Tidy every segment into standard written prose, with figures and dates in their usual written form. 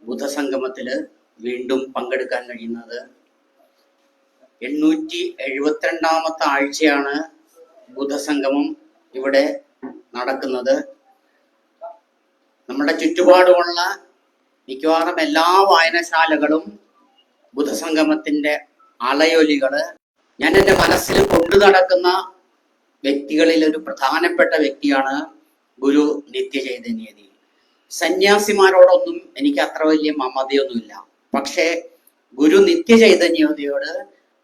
ബുധസംഗമത്തില് വീണ്ടും പങ്കെടുക്കാൻ കഴിയുന്നത്. 872ാമത്തെ ആഴ്ചയാണ് ബുധസംഗമം ഇവിടെ നടക്കുന്നത്. നമ്മുടെ ചുറ്റുപാടുമുള്ള മിക്കവാറും എല്ലാ വായനശാലകളും ബുധസംഗമത്തിന്റെ അലയൊലികള് ഞാൻ എൻ്റെ മനസ്സിൽ കൊണ്ടു നടക്കുന്ന വ്യക്തികളിൽ ഒരു പ്രധാനപ്പെട്ട വ്യക്തിയാണ് ഗുരു നിത്യചൈതന്യതി. സന്യാസിമാരോടൊന്നും എനിക്ക് അത്ര വലിയ മമതയൊന്നുമില്ല. പക്ഷേ ഗുരു നിത്യചൈതന്യതിയോട്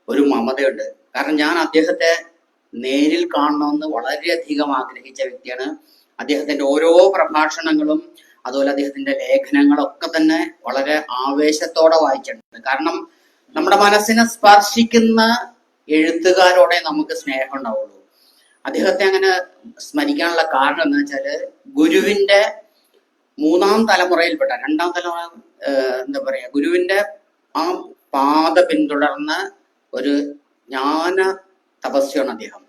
ഒരു മമതയുണ്ട്. കാരണം ഞാൻ അദ്ദേഹത്തെ നേരിൽ കാണണമെന്ന് വളരെയധികം ആഗ്രഹിച്ച വ്യക്തിയാണ്. അദ്ദേഹത്തിന്റെ ഓരോ പ്രഭാഷണങ്ങളും അതുപോലെ അദ്ദേഹത്തിന്റെ ലേഖനങ്ങളൊക്കെ തന്നെ വളരെ ആവേശത്തോടെ വായിച്ചിട്ടുണ്ട്. കാരണം നമ്മുടെ മനസ്സിനെ സ്പർശിക്കുന്ന എഴുത്തുകാരോടെ നമുക്ക് സ്നേഹം ഉണ്ടാവുള്ളൂ. അദ്ദേഹത്തെ അങ്ങനെ സ്മരിക്കാനുള്ള കാരണം എന്ന് വെച്ചാല് ഗുരുവിന്റെ മൂന്നാം തലമുറയിൽപ്പെട്ട രണ്ടാം തലമുറ എന്താ പറയാ ഗുരുവിന്റെ ആ പാത പിന്തുടർന്ന ഒരു ജ്ഞാന തപസ്യാണ് അദ്ദേഹം.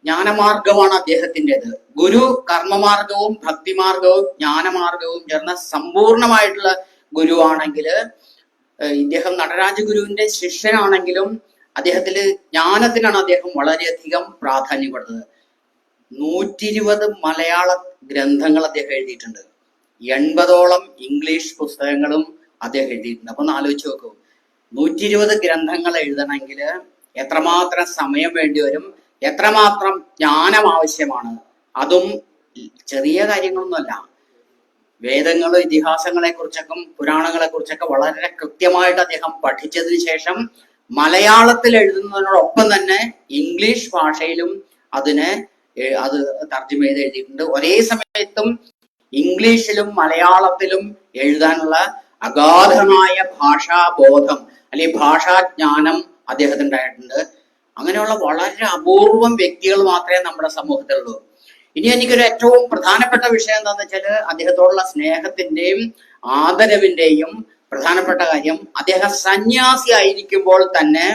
ജ്ഞാനമാർഗമാണ് അദ്ദേഹത്തിൻ്റെത്. ഗുരു കർമ്മമാർഗവും ഭക്തിമാർഗവും ജ്ഞാനമാർഗവും ചേർന്ന സമ്പൂർണമായിട്ടുള്ള ഗുരുവാണെങ്കിൽ, ഇദ്ദേഹം നടരാജ ഗുരുവിന്റെ ശിഷ്യനാണെങ്കിലും അദ്ദേഹത്തില് ജ്ഞാനത്തിനാണ് അദ്ദേഹം വളരെയധികം പ്രാധാന്യം കൊടുത്തത്. 120 മലയാള ഗ്രന്ഥങ്ങൾ അദ്ദേഹം എഴുതിയിട്ടുണ്ട്. 80ഓളം ഇംഗ്ലീഷ് പുസ്തകങ്ങളും അദ്ദേഹം എഴുതിയിട്ടുണ്ട്. അപ്പൊ ഒന്ന് ആലോചിച്ച് നോക്കൂ, 120 ഗ്രന്ഥങ്ങൾ എഴുതണമെങ്കിൽ എത്രമാത്രം സമയം വേണ്ടി വരും, എത്രമാത്രം ജ്ഞാനം ആവശ്യമാണ്. അതും ചെറിയ കാര്യങ്ങളൊന്നുമല്ല. വേദങ്ങളും ഇതിഹാസങ്ങളെ കുറിച്ചൊക്കെ പുരാണങ്ങളെ കുറിച്ചൊക്കെ വളരെ കൃത്യമായിട്ട് അദ്ദേഹം പഠിച്ചതിന് ശേഷം മലയാളത്തിൽ എഴുതുന്നതിനോടൊപ്പം തന്നെ ഇംഗ്ലീഷ് ഭാഷയിലും അത് തർജ്ജമ ചെയ്ത് എഴുതിയിട്ടുണ്ട്. ഒരേ സമയത്തും ഇംഗ്ലീഷിലും മലയാളത്തിലും എഴുതാനുള്ള അഗാധമായ ഭാഷാബോധം അല്ലെങ്കിൽ ഭാഷാജ്ഞാനം അദ്ദേഹത്തിന് ഉണ്ടായിട്ടുണ്ട്. അങ്ങനെയുള്ള വളരെ അപൂർവം വ്യക്തികൾ മാത്രമേ നമ്മുടെ സമൂഹത്തിലുള്ളൂ. ഇനി എനിക്കൊരു ഏറ്റവും പ്രധാനപ്പെട്ട വിഷയം എന്താണെന്ന് വെച്ചാൽ അദ്ദേഹത്തോടുള്ള സ്നേഹത്തിന്റെയും ആദരവിന്റെയും പ്രധാനപ്പെട്ട കാര്യം, അദ്ദേഹം സന്യാസി ആയിരിക്കുമ്പോൾ തന്നെ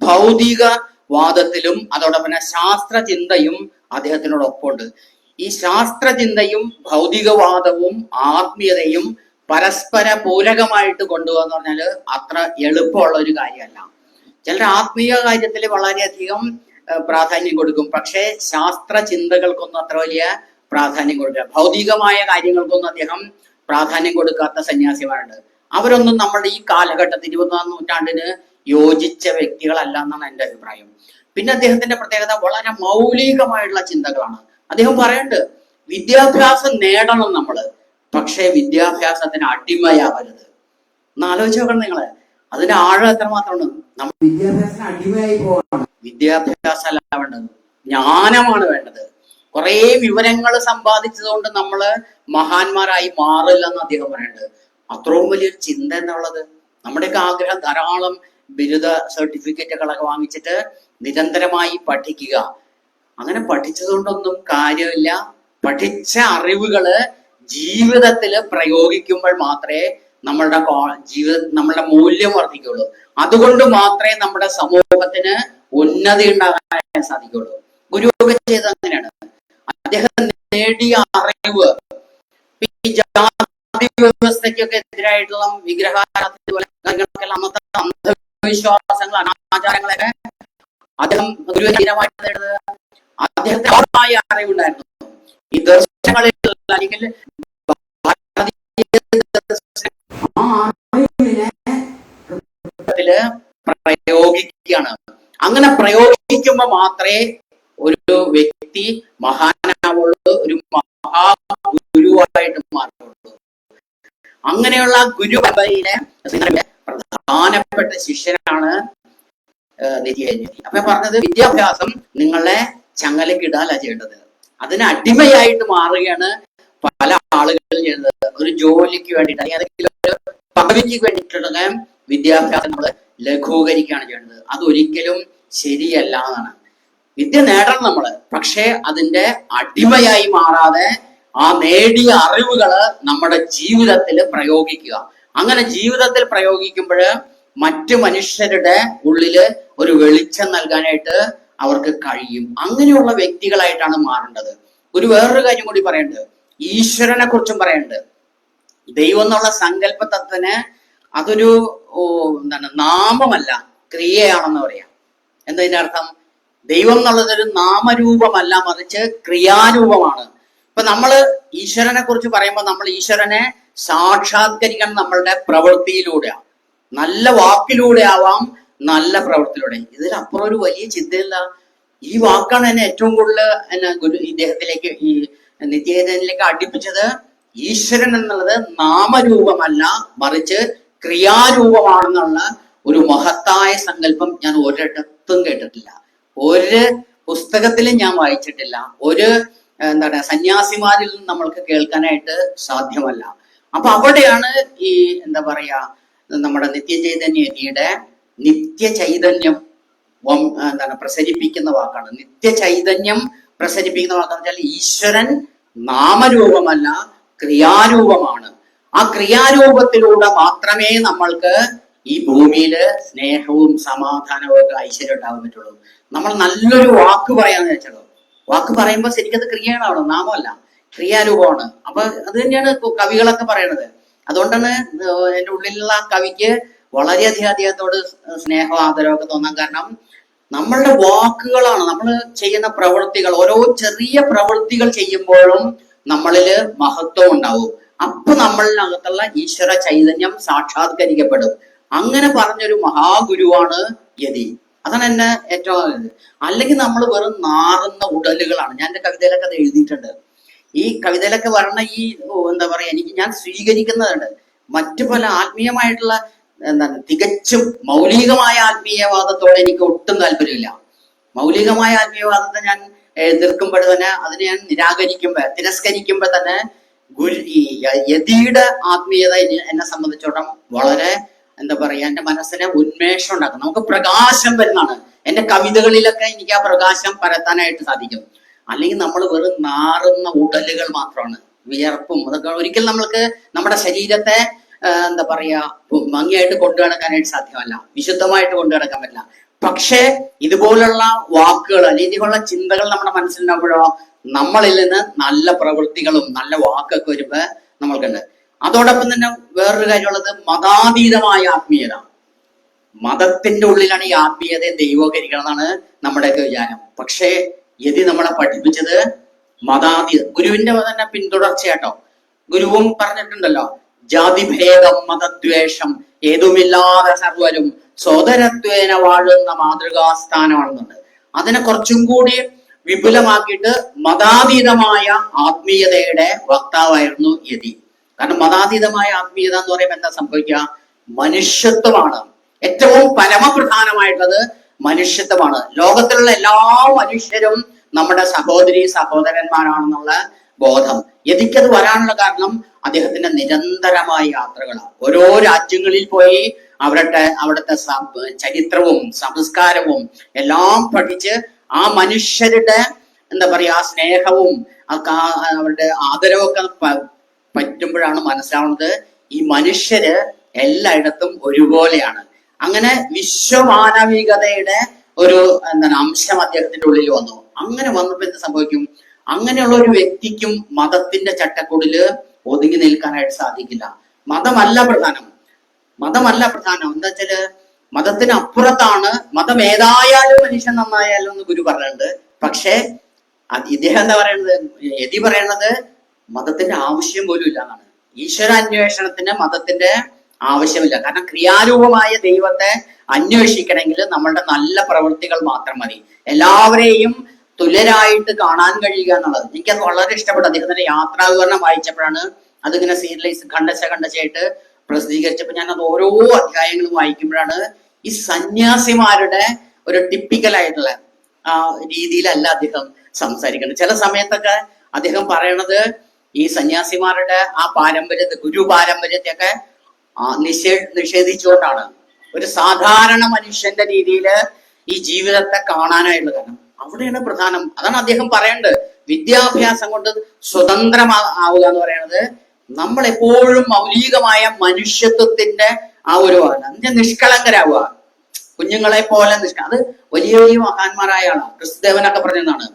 ഭൗതികവാദത്തിലും അതോടൊപ്പം തന്നെ ശാസ്ത്രചിന്തയും അദ്ദേഹത്തിനോടൊപ്പമുണ്ട്. ഈ ശാസ്ത്രചിന്തയും ഭൗതികവാദവും ആത്മീയതയും പരസ്പര പൂരകമായിട്ട് കൊണ്ടുപോകാന്ന് പറഞ്ഞാല് അത്ര എളുപ്പമുള്ള ഒരു കാര്യമല്ല. ചിലർ ആത്മീയ കാര്യത്തിൽ വളരെയധികം പ്രാധാന്യം കൊടുക്കും, പക്ഷേ ശാസ്ത്ര ചിന്തകൾക്കൊന്നും അത്ര വലിയ പ്രാധാന്യം കൊടുക്കില്ല. ഭൗതികമായ കാര്യങ്ങൾക്കൊന്നും അദ്ദേഹം പ്രാധാന്യം കൊടുക്കാത്ത സന്യാസിമാരുണ്ട്. അവരൊന്നും നമ്മുടെ ഈ കാലഘട്ടത്തിൽ 21ാം നൂറ്റാണ്ടിന് യോജിച്ച വ്യക്തികളല്ല എന്നാണ് എൻ്റെ അഭിപ്രായം. പിന്നെ അദ്ദേഹത്തിന്റെ പ്രത്യേകത വളരെ മൗലികമായിട്ടുള്ള ചിന്തകളാണ്. അദ്ദേഹം പറയുന്നുണ്ട്, വിദ്യാഭ്യാസം നേടണം നമ്മള്, പക്ഷേ വിദ്യാഭ്യാസത്തിന് അടിമയാവരുത്. ഒന്ന് ആലോചിച്ച് നോക്കണം നിങ്ങള്, അതിന്റെ ആഴം എത്രമാത്രമാണ്. നമ്മൾ വിദ്യാഭ്യാസത്തിന് അടിമയായി പോവാണ്. വിദ്യാഭ്യാസം അല്ല വേണ്ടത്, ജ്ഞാനമാണ് വേണ്ടത്. കുറെ വിവരങ്ങൾ സമ്പാദിച്ചതുകൊണ്ട് നമ്മള് മഹാന്മാരായി മാറില്ല എന്ന് അദ്ദേഹം പറയുന്നുണ്ട്. അത്രയും വലിയൊരു ചിന്ത എന്നുള്ളത്. നമ്മുടെയൊക്കെ ആഗ്രഹം ധാരാളം ബിരുദ സർട്ടിഫിക്കറ്റുകളൊക്കെ വാങ്ങിച്ചിട്ട് നിരന്തരമായി പഠിക്കുക. അങ്ങനെ പഠിച്ചതുകൊണ്ടൊന്നും കാര്യമില്ല. പഠിച്ച അറിവുകള് ജീവിതത്തില് പ്രയോഗിക്കുമ്പോൾ മാത്രമേ നമ്മളുടെ മൂല്യം വർദ്ധിക്കുള്ളൂ. അതുകൊണ്ട് മാത്രമേ നമ്മുടെ സമൂഹത്തിന് ഉന്നതി ഉണ്ടാകാൻ സാധിക്കുള്ളൂ. ഗുരുവൊക്കെ ചെയ്തത് അങ്ങനെയാണ്. അദ്ദേഹം നേടിയ അറിവ് ജാതി വ്യവസ്ഥയ്ക്കൊക്കെ എതിരായിട്ടുള്ള വിഗ്രഹാരാധനകളൊക്കെ അന്നത്തെ അന്ധവിശ്വാസങ്ങൾ അനാചാരങ്ങളൊക്കെ അദ്ദേഹം ഗുരുവിനീരമായിട്ട് നേടുന്നത് അദ്ദേഹത്തിന് അറിവുണ്ടായിരുന്നു. ഈ ദർശനങ്ങളിൽ അല്ലെങ്കിൽ പ്രയോഗിക്കുകയാണ്. അങ്ങനെ പ്രയോഗിക്കുമ്പോൾ മാത്രമേ ഒരു വ്യക്തി മഹാനാവുള്ളൂ, ഒരു മഹാഗുരുവായിട്ട് മാറുള്ളൂ. അങ്ങനെയുള്ള ഗുരുപരമ്പരയിലെ പ്രധാനപ്പെട്ട ശിഷ്യനാണ് നിത്യചൈതന്യതി. അപ്പൊ പറഞ്ഞത്, വിദ്യാഭ്യാസം നിങ്ങളെ ചങ്ങലക്കിടാല ചെയ്യേണ്ടത്, അതിന് അടിമയായിട്ട് മാറുകയാണ് പല ആളുകൾ ചെയ്യുന്നത്. ഒരു ജോലിക്ക് വേണ്ടിയിട്ട് ഏതെങ്കിലും ഒരു പദവിക്ക് വേണ്ടിയിട്ടുള്ള വിദ്യാഭ്യാസം നമ്മൾ ലഘൂകരിക്കുകയാണ് ചെയ്യുന്നത്. അതൊരിക്കലും ശരിയല്ല എന്നാണ്. വിദ്യ നേടണം നമ്മള്, പക്ഷേ അതിന്റെ അടിമയായി മാറാതെ ആ നേടിയ അറിവുകള് നമ്മുടെ ജീവിതത്തിൽ പ്രയോഗിക്കുക. അങ്ങനെ ജീവിതത്തിൽ പ്രയോഗിക്കുമ്പോൾ മറ്റു മനുഷ്യരുടെ ഉള്ളില് ഒരു വെളിച്ചം നൽകാനായിട്ട് അവർക്ക് കഴിയും. അങ്ങനെയുള്ള വ്യക്തികളായിട്ടാണ് മാറേണ്ടത്. വേറൊരു കാര്യം കൂടി പറയേണ്ടത്, ഈശ്വരനെ കുറിച്ചും പറയേണ്ടത്. ദൈവം എന്നുള്ള സങ്കല്പത്തിന് അതൊരു എന്താണ് നാമമല്ല, ക്രിയയാണെന്ന് പറയാം. എന്തതിന്റെ അർത്ഥം? ദൈവം എന്നുള്ളതൊരു നാമരൂപമല്ല, മറിച്ച് ക്രിയാരൂപമാണ്. ഇപ്പൊ നമ്മള് ഈശ്വരനെ കുറിച്ച് പറയുമ്പോൾ നമ്മൾ ഈശ്വരനെ സാക്ഷാത്കരിക്കണം നമ്മളുടെ പ്രവൃത്തിയിലൂടെയാണ്. നല്ല വാക്കിലൂടെ ആവാം, നല്ല പ്രവൃത്തിയിലൂടെ. ഇതിലപ്പുറം ഒരു വലിയ ചിന്തയില്ല. ഈ വാക്കാണ് എന്നെ ഏറ്റവും കൂടുതൽ എന്നെ ഇദ്ദേഹത്തിലേക്ക്, ഈ നിത്യചൈതന്യത്തിലേക്ക് അടുപ്പിച്ചത്. ഈശ്വരൻ എന്നുള്ളത് നാമരൂപമല്ല, മറിച്ച് ക്രിയാരൂപമാണെന്നുള്ള ഒരു മഹത്തായ സങ്കല്പം ഞാൻ ഒരിടത്തും കേട്ടിട്ടില്ല, ഒരു പുസ്തകത്തിലും ഞാൻ വായിച്ചിട്ടില്ല, ഒരു എന്താണ് സന്യാസിമാരിൽ നിന്ന് നമ്മൾക്ക് കേൾക്കാനായിട്ട് സാധ്യമല്ല. അപ്പൊ അവിടെയാണ് ഈ എന്താ പറയാ നമ്മുടെ നിത്യചൈതന്യയുടെ നിത്യചൈതന്യം എന്താണ് പ്രസരിപ്പിക്കുന്ന വാക്കാണ്. നിത്യചൈതന്യം പ്രസരിപ്പിക്കുന്ന വാക്കാന്ന് വെച്ചാൽ ഈശ്വരൻ നാമരൂപമല്ല, ക്രിയാരൂപമാണ്. ആ ക്രിയാരൂപത്തിലൂടെ മാത്രമേ നമ്മൾക്ക് ഈ ഭൂമിയില് സ്നേഹവും സമാധാനവും ഒക്കെ ഐശ്വര്യം ഉണ്ടാകാൻ പറ്റുള്ളൂ. നമ്മൾ നല്ലൊരു വാക്ക് പറയാന്ന് വെച്ചല്ലോ, വാക്ക് പറയുമ്പോൾ ശരിക്കത് ക്രിയകളാണ്, നാമമല്ല, ക്രിയാരൂപമാണ്. അപ്പൊ അത് തന്നെയാണ് കവികളൊക്കെ പറയണത്. അതുകൊണ്ടാണ് എൻ്റെ ഉള്ളിലുള്ള കവിക്ക് വളരെയധികം അദ്ദേഹത്തോട് സ്നേഹവും ആദരവൊക്കെ തോന്നാൻ കാരണം നമ്മളുടെ വാക്കുകളാണ്, നമ്മൾ ചെയ്യുന്ന പ്രവൃത്തികൾ. ഓരോ ചെറിയ പ്രവൃത്തികൾ ചെയ്യുമ്പോഴും നമ്മളില് മഹത്വം ഉണ്ടാവും. അപ്പൊ നമ്മളിനകത്തുള്ള ഈശ്വര ചൈതന്യം സാക്ഷാത്കരിക്കപ്പെടും. അങ്ങനെ പറഞ്ഞൊരു മഹാഗുരുവാണ് യതി. അതാണ് എന്നെ ഏറ്റവും. അല്ലെങ്കിൽ നമ്മൾ വെറും നാറുന്ന ഉടലുകളാണ്. ഞാൻ എൻ്റെ കവിതയിലൊക്കെ അത് എഴുതിയിട്ടുണ്ട്. ഈ കവിതയിലൊക്കെ വരണ ഈ എന്താ പറയാ, ഞാൻ സ്വീകരിക്കുന്നതുണ്ട്. മറ്റു പല ആത്മീയമായിട്ടുള്ള എന്താണ് തികച്ചും മൗലികമായ ആത്മീയവാദത്തോടെ എനിക്ക് ഒട്ടും താല്പര്യമില്ല. മൗലികമായ ആത്മീയവാദത്തെ ഞാൻ എതിർക്കുമ്പോൾ തന്നെ, അതിനെ ഞാൻ തിരസ്കരിക്കുമ്പോൾ തന്നെ ഈ യതിയുടെ ആത്മീയത എന്നെ സംബന്ധിച്ചോളം വളരെ എന്താ പറയാ, എന്റെ മനസ്സിനെ ഉന്മേഷം ഉണ്ടാക്കും. നമുക്ക് പ്രകാശം വരുന്നതാണ്. എന്റെ കവിതകളിലൊക്കെ എനിക്ക് ആ പ്രകാശം പരത്താനായിട്ട് സാധിക്കും. അല്ലെങ്കിൽ നമ്മൾ വെറും നാറുന്ന ഉടലുകൾ മാത്രമാണ്, വിയർപ്പും അതൊക്കെ. ഒരിക്കലും നമ്മൾക്ക് നമ്മുടെ ശരീരത്തെ എന്താ പറയാ ഭംഗിയായിട്ട് കൊണ്ടു നടക്കാനായിട്ട് സാധ്യമല്ല, വിശുദ്ധമായിട്ട് കൊണ്ടു നടക്കാൻ പറ്റില്ല. പക്ഷേ ഇതുപോലുള്ള വാക്കുകൾ അല്ലെങ്കിൽ ഇതുപോലുള്ള ചിന്തകൾ നമ്മുടെ മനസ്സിലുണ്ടാകുമ്പോഴോ നമ്മളിൽ നിന്ന് നല്ല പ്രവൃത്തികളും നല്ല വാക്കൊക്കെ വരുമ്പോ നമ്മൾക്കുണ്ട്. അതോടൊപ്പം തന്നെ വേറൊരു കാര്യമുള്ളത് മതാതീതമായ ആത്മീയത. മതത്തിന്റെ ഉള്ളിലാണ് ഈ ആത്മീയതയെ ദൈവീകരിക്കണം എന്നാണ് നമ്മുടെയൊക്കെ വിചാരം. പക്ഷേ യതി നമ്മളെ പഠിപ്പിച്ചത് മതാതീത, ഗുരുവിന്റെ തന്നെ പിന്തുടർച്ചയാട്ടോ. ഗുരുവും പറഞ്ഞിട്ടുണ്ടല്ലോ, ജാതിഭേദം മതദ്വേഷം ഏതുമില്ലാതെ സർവരും സോദരത്വേന വാഴുന്ന മാതൃകാസ്ഥാനമാണെന്നുണ്ട്. അതിനെ കുറച്ചും കൂടി വിപുലമാക്കിയിട്ട് മതാതീതമായ ആത്മീയതയുടെ വക്താവായിരുന്നു യതി. കാരണം മതാതീതമായ ആത്മീയത എന്ന് പറയുമ്പോൾ എന്താ സംഭവിക്കുക? മനുഷ്യത്വമാണ് ഏറ്റവും പരമപ്രധാനമായിട്ടുള്ളത്. മനുഷ്യത്വമാണ്. ലോകത്തിലുള്ള എല്ലാ മനുഷ്യരും നമ്മുടെ സഹോദരി സഹോദരന്മാരാണെന്നുള്ള ബോധം യതിക്കത് വരാനുള്ള കാരണം അദ്ദേഹത്തിന്റെ നിരന്തരമായ യാത്രകളാണ്. ഓരോ രാജ്യങ്ങളിൽ പോയി അവിടുത്തെ ചരിത്രവും സംസ്കാരവും എല്ലാം പഠിച്ച് ആ മനുഷ്യരുടെ എന്താ പറയാ ആ സ്നേഹവും അവരുടെ ആദരവൊക്കെ പറ്റുമ്പോഴാണ് മനസ്സിലാവുന്നത് ഈ മനുഷ്യര് എല്ലായിടത്തും ഒരുപോലെയാണ്. അങ്ങനെ വിശ്വമാനവികതയുടെ ഒരു എന്താണ് അംശം അദ്ദേഹത്തിന്റെ ഉള്ളിൽ വന്നു. അങ്ങനെ വന്നപ്പോ എന്ത് സംഭവിക്കും? അങ്ങനെയുള്ള ഒരു വ്യക്തിക്കും മതത്തിന്റെ ചട്ടക്കൂടില് ഒതുങ്ങി നിൽക്കാനായിട്ട് സാധിക്കില്ല. മതമല്ല പ്രധാനം. എന്താ വെച്ചാല് മതത്തിന് അപ്പുറത്താണ്. മതം ഏതായാലും മനുഷ്യൻ നന്നായാലും എന്ന് ഗുരു പറഞ്ഞിട്ടുണ്ട്. പക്ഷേ ഇദ്ദേഹം എന്താ പറയണത്? യതി പറയണത് മതത്തിന്റെ ആവശ്യം പോലും ഇല്ല എന്നാണ്. ഈശ്വരാന്വേഷണത്തിന് മതത്തിന്റെ ആവശ്യമില്ല. കാരണം ക്രിയാരൂപമായ ദൈവത്തെ അന്വേഷിക്കണമെങ്കിൽ നമ്മളുടെ നല്ല പ്രവൃത്തികൾ മാത്രം മതി. എല്ലാവരെയും തുല്യരായിട്ട് കാണാൻ കഴിയുക എന്നുള്ളത് എനിക്കത് വളരെ ഇഷ്ടപ്പെട്ടു. അദ്ദേഹത്തിന്റെ യാത്രാവിവരണം വായിച്ചപ്പോഴാണ് അതിങ്ങനെ സീരിയലൈസ് ഖണ്ഡശായിട്ട് പ്രസിദ്ധീകരിച്ചപ്പോൾ ഞാൻ അത് ഓരോ അധ്യായങ്ങളും വായിക്കുമ്പോഴാണ് ഈ സന്യാസിമാരുടെ ഒരു ടിപ്പിക്കലായിട്ടുള്ള രീതിയിലല്ല അദ്ദേഹം സംസാരിക്കുന്നത്. ചില സമയത്തൊക്കെ അദ്ദേഹം പറയണത് ഈ സന്യാസിമാരുടെ ആ പാരമ്പര്യത്തെ, ഗുരു പാരമ്പര്യത്തെയൊക്കെ നിഷേധിച്ചുകൊണ്ടാണ്. ഒരു സാധാരണ മനുഷ്യന്റെ രീതിയിൽ ഈ ജീവിതത്തെ കാണാനായിട്ടുള്ള കാരണം അവിടെയാണ് പ്രധാനം. അതാണ് അദ്ദേഹം പറയേണ്ടത്. വിദ്യാഭ്യാസം കൊണ്ട് സ്വതന്ത്രമാവുക എന്ന് പറയുന്നത് നമ്മൾ എപ്പോഴും മൗലികമായ മനുഷ്യത്വത്തിന്റെ ആ ഒരു നിഷ്കളങ്കരാവുക, കുഞ്ഞുങ്ങളെ പോലെ അത് വലിയ വലിയ മഹാന്മാരായ ആളാണ്. ക്രിസ്തുദേവനൊക്കെ പറഞ്ഞതാണ്,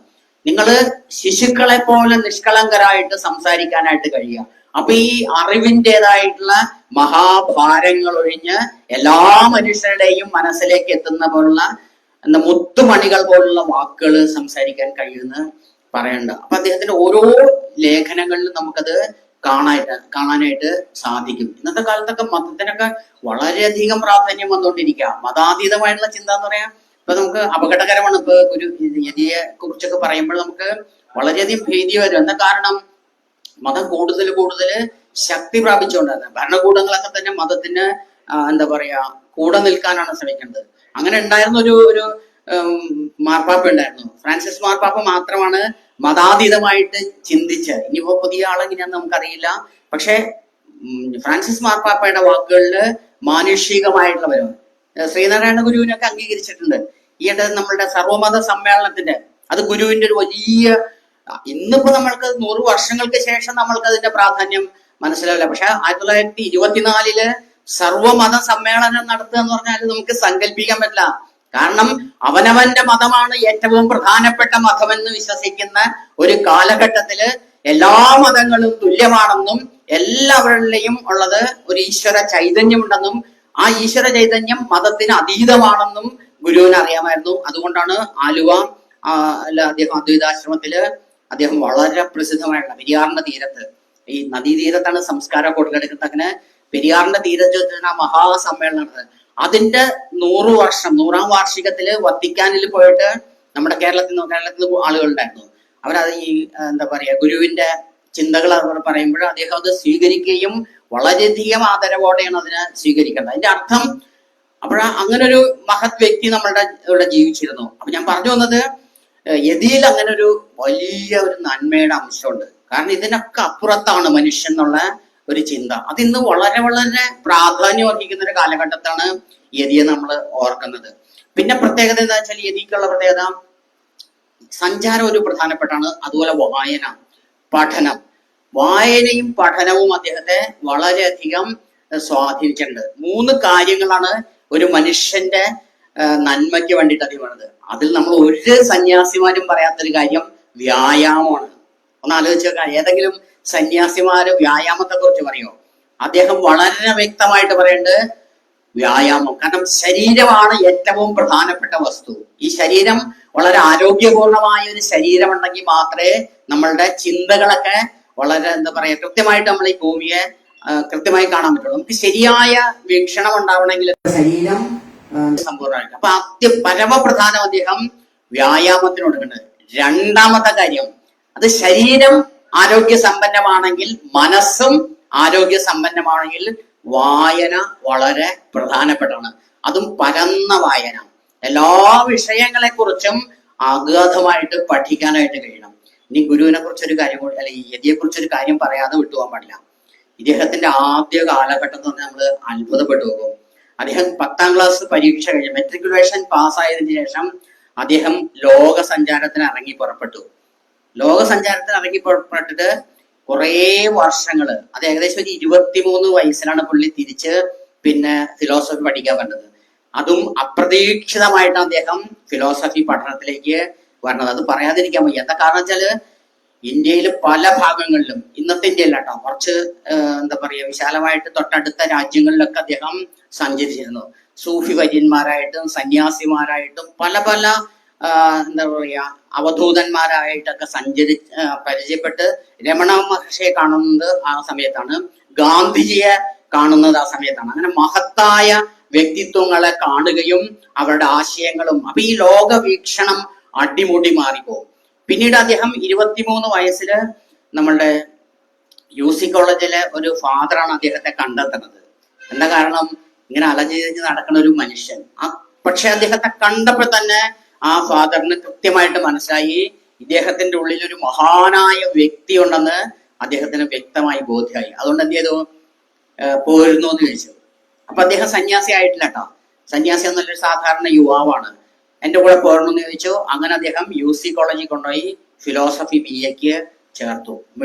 നിങ്ങള് ശിശുക്കളെ പോലെ നിഷ്കളങ്കരായിട്ട് സംസാരിക്കാനായിട്ട് കഴിയുക. അപ്പൊ ഈ അറിവിൻ്റെതായിട്ടുള്ള മഹാഭാരങ്ങൾ ഒഴിഞ്ഞ് എല്ലാ മനുഷ്യരുടെയും മനസ്സിലേക്ക് എത്തുന്ന പോലുള്ള എന്താ മുത്തുമണികൾ പോലുള്ള വാക്കുകൾ സംസാരിക്കാൻ കഴിയുമെന്ന് പറയണ്ട. അപ്പൊ അദ്ദേഹത്തിന്റെ ഓരോ ലേഖനങ്ങളിലും നമുക്കത് കാണാനായിട്ട് സാധിക്കും. ഇന്നത്തെ കാലത്തൊക്കെ മതത്തിനൊക്കെ വളരെയധികം പ്രാധാന്യം വന്നുകൊണ്ടിരിക്കുക. മതാതീതമായിട്ടുള്ള ചിന്ത എന്ന് പറയാം ഇപ്പൊ നമുക്ക് അപകടകരമാണ്. ഇപ്പൊ ഒരു യതിയെ കുറിച്ചൊക്കെ പറയുമ്പോൾ നമുക്ക് വളരെയധികം ഭീതി വരും. എന്താ കാരണം? മതം കൂടുതൽ ശക്തി പ്രാപിച്ചുകൊണ്ടാണ്. ഭരണകൂടങ്ങളൊക്കെ തന്നെ മതത്തിന് എന്താ പറയാ കൂടെ നിൽക്കാനാണ് ശ്രമിക്കുന്നത്. അങ്ങനെ ഉണ്ടായിരുന്ന ഒരു മാർപ്പാപ്പ ഉണ്ടായിരുന്നു. ഫ്രാൻസിസ് മാർപ്പാപ്പ മാത്രമാണ് മതാതീതമായിട്ട് ചിന്തിച്ച്. ഇനിയിപ്പോ പുതിയ ആളെങ്ങനെയാന്ന് നമുക്കറിയില്ല. പക്ഷെ ഫ്രാൻസിസ് മാർപ്പാപ്പയുടെ വാക്കുകളില് മാനുഷികമായിട്ടുള്ള വരും. ശ്രീനാരായണ ഗുരുവിനൊക്കെ അംഗീകരിച്ചിട്ടുണ്ട്. ഈയിടെ നമ്മളുടെ സർവമത സമ്മേളനത്തിന്റെ അത് ഗുരുവിന്റെ ഒരു വലിയ, ഇന്നിപ്പോ നമ്മൾക്ക് 100 വർഷങ്ങൾക്ക് ശേഷം നമ്മൾക്ക് അതിന്റെ പ്രാധാന്യം മനസ്സിലാവില്ല. പക്ഷെ 1924 സർവമത സമ്മേളനം നടത്തുക എന്ന് പറഞ്ഞാൽ നമുക്ക് സങ്കല്പിക്കാൻ പറ്റില്ല. കാരണം അവനവന്റെ മതമാണ് ഏറ്റവും പ്രധാനപ്പെട്ട മതമെന്ന് വിശ്വസിക്കുന്ന ഒരു കാലഘട്ടത്തില് എല്ലാ മതങ്ങളും തുല്യമാണെന്നും എല്ലാവരിലെയും ഉള്ളത് ഒരു ഈശ്വര ചൈതന്യമുണ്ടെന്നും ആ ഈശ്വര ചൈതന്യം മതത്തിന് അതീതമാണെന്നും ഗുരുവിന് അറിയാമായിരുന്നു. അതുകൊണ്ടാണ് ആലുവ അദ്ദേഹം അദ്വൈതാശ്രമത്തില് അദ്ദേഹം വളരെ പ്രസിദ്ധമായിട്ടുള്ള പെരിയാറിന്റെ തീരത്ത്, ഈ നദീതീരത്താണ് സംസ്കാരം കൊടുക്കെടുക്കുന്നത്. അങ്ങനെ പെരിയാറിന്റെ തീരത്ത് മഹാസമ്മേളനം നടന്നത്. അതിന്റെ 100ാം വാർഷികത്തില് വത്തിക്കാനിൽ പോയിട്ട് നമ്മുടെ കേരളത്തിൽ നിന്ന് ആളുകളുണ്ടായിരുന്നു. അവരത് ഈ എന്താ പറയാ ഗുരുവിന്റെ ചിന്തകൾ അവർ പറയുമ്പോൾ അദ്ദേഹം അത് സ്വീകരിക്കുകയും വളരെയധികം ആദരവോടെയാണ് അതിനെ സ്വീകരിക്കേണ്ടത്. അതിന്റെ അർത്ഥം അങ്ങനെ ഒരു മഹത് വ്യക്തി നമ്മളുടെ ഇവിടെ ജീവിച്ചിരുന്നു. അപ്പൊ ഞാൻ പറഞ്ഞു വന്നത് യതിയിൽ അങ്ങനെ ഒരു വലിയ ഒരു നന്മയുടെ അംശമുണ്ട്. കാരണം ഇതിനൊക്കെ അപ്പുറത്താണ് മനുഷ്യൻ എന്നുള്ള ഒരു ചിന്ത. അതിന്ന് വളരെ പ്രാധാന്യം അർഹിക്കുന്ന ഒരു കാലഘട്ടത്താണ് യതിയെ നമ്മൾ ഓർക്കുന്നത്. പിന്നെ പ്രത്യേകത എന്താ വെച്ചാൽ യതിക്കുള്ള പ്രത്യേകത സഞ്ചാരം ഒരു പ്രധാനപ്പെട്ടാണ്. അതുപോലെ വായന, പഠനം. വായനയും പഠനവും അദ്ദേഹത്തെ വളരെയധികം സ്വാധീനിച്ചിട്ടുണ്ട്. 3 കാര്യങ്ങളാണ് ഒരു മനുഷ്യന്റെ നന്മയ്ക്ക് വേണ്ടിയിട്ട് അദ്ദേഹം വേണ്ടത്. അതിൽ നമ്മൾ ഒരു സന്യാസിമാരും പറയാത്തൊരു കാര്യം വ്യായാമമാണ്. ഒന്ന് ആലോചിച്ച് നോക്കാം. ഏതെങ്കിലും സന്യാസിമാര് വ്യായാമത്തെ കുറിച്ച് പറയുമോ? അദ്ദേഹം വളരെ വ്യക്തമായിട്ട് പറയുന്നുണ്ട് വ്യായാമം. കാരണം ശരീരമാണ് ഏറ്റവും പ്രധാനപ്പെട്ട വസ്തു. ഈ ശരീരം വളരെ ആരോഗ്യപൂർണമായ ഒരു ശരീരം ഉണ്ടെങ്കിൽ മാത്രമേ നമ്മളുടെ ചിന്തകളൊക്കെ വളരെ എന്താ പറയാ കൃത്യമായിട്ട് നമ്മൾ ഈ ഭൂമിയെ കൃത്യമായി കാണാൻ പറ്റുള്ളൂ. നമുക്ക് ശരിയായ വീക്ഷണം ഉണ്ടാവണമെങ്കിൽ ശരീരം സമ്പൂർണ്ണമായിട്ട്. അപ്പൊ പരമപ്രധാനം അദ്ദേഹം വ്യായാമത്തിന് കൊടുക്കേണ്ടത്. 2ാമത്തെ കാര്യം, അത് ശരീരം ആരോഗ്യ സമ്പന്നമാണെങ്കിൽ മനസ്സും ആരോഗ്യ സമ്പന്നമാണെങ്കിൽ വായന വളരെ പ്രധാനപ്പെട്ടാണ്. അതും പരന്ന വായന. എല്ലാ വിഷയങ്ങളെ കുറിച്ചും അഗാധമായിട്ട് പഠിക്കാനായിട്ട് കഴിയണം. ഇനി ഗുരുവിനെ കുറിച്ചൊരു കാര്യം കൂടി, അല്ലെങ്കിൽ യതിയെ കുറിച്ചൊരു കാര്യം പറയാതെ വിട്ടുപോകാൻ പാടില്ല. ഇദ്ദേഹത്തിന്റെ ആദ്യ കാലഘട്ടത്തിൽ നിന്ന് നമ്മൾ അത്ഭുതപ്പെട്ടു പോകും. അദ്ദേഹം 10ാം ക്ലാസ് പരീക്ഷ കഴിഞ്ഞ് മെട്രിക്കുലേഷൻ പാസ്സായതിനു ശേഷം അദ്ദേഹം ലോക സഞ്ചാരത്തിന് ഇറങ്ങി പുറപ്പെട്ടു. ലോക സഞ്ചാരത്തിന് ഇറങ്ങി പുറപ്പെട്ടിട്ട് കുറേ വർഷങ്ങള്, അത് ഏകദേശം ഒരു 23 വയസ്സിലാണ് പുള്ളി തിരിച്ച് പിന്നെ ഫിലോസഫി പഠിക്കാൻ പറ്റുന്നത്. അതും അപ്രതീക്ഷിതമായിട്ടാണ് അദ്ദേഹം ഫിലോസഫി പഠനത്തിലേക്ക് വരണത്. അത് പറയാതിരിക്കാൻ വയ്യ. എന്താ കാരണം വെച്ചാല് ഇന്ത്യയിൽ പല ഭാഗങ്ങളിലും, ഇന്നത്തെ ഇന്ത്യയിൽ കേട്ടോ, കുറച്ച് എന്താ പറയാ വിശാലമായിട്ട് തൊട്ടടുത്ത രാജ്യങ്ങളിലൊക്കെ അദ്ദേഹം സഞ്ചരിച്ചിരുന്നു. സൂഫി വര്യന്മാരായിട്ടും സന്യാസിമാരായിട്ടും പല എന്താ പറയാ അവധൂതന്മാരായിട്ടൊക്കെ പരിചയപ്പെട്ട് രമണ മഹർഷിയെ കാണുന്നത് ആ സമയത്താണ്. ഗാന്ധിജിയെ കാണുന്നത് ആ സമയത്താണ്. അങ്ങനെ മഹത്തായ വ്യക്തിത്വങ്ങളെ കാണുകയും അവരുടെ ആശയങ്ങളും, അപ്പൊ ഈ ലോക വീക്ഷണം അടിമുടി മാറിപ്പോകും. പിന്നീട് അദ്ദേഹം 23 വയസ്സില് നമ്മളുടെ UC കോളേജിലെ ഒരു ഫാദറാണ് അദ്ദേഹത്തെ കണ്ടെത്തുന്നത്. എന്താ കാരണം? ഇങ്ങനെ അലഞ്ഞിരിഞ്ഞ് നടക്കുന്ന ഒരു മനുഷ്യൻ. പക്ഷെ അദ്ദേഹത്തെ കണ്ടപ്പോൾ തന്നെ ആ ഫാദറിന് കൃത്യമായിട്ട് മനസ്സിലായി ഇദ്ദേഹത്തിന്റെ ഉള്ളിൽ ഒരു മഹാനായ വ്യക്തി ഉണ്ടെന്ന് അദ്ദേഹത്തിന് വ്യക്തമായി ബോധ്യമായി. അതുകൊണ്ട് എന്ത് ചെയ്തു? പോരുന്നു എന്ന് ചോദിച്ചു. അപ്പൊ അദ്ദേഹം സന്യാസി ആയിട്ടില്ല കേട്ടോ. സന്യാസി എന്നൊരു സാധാരണ യുവാവാണ്. എന്റെ കൂടെ പോരണമെന്ന് ചോദിച്ചു. അങ്ങനെ അദ്ദേഹം UC കോളേജിൽ കൊണ്ടുപോയി ഫിലോസഫി BAക്ക് ചേർത്തു.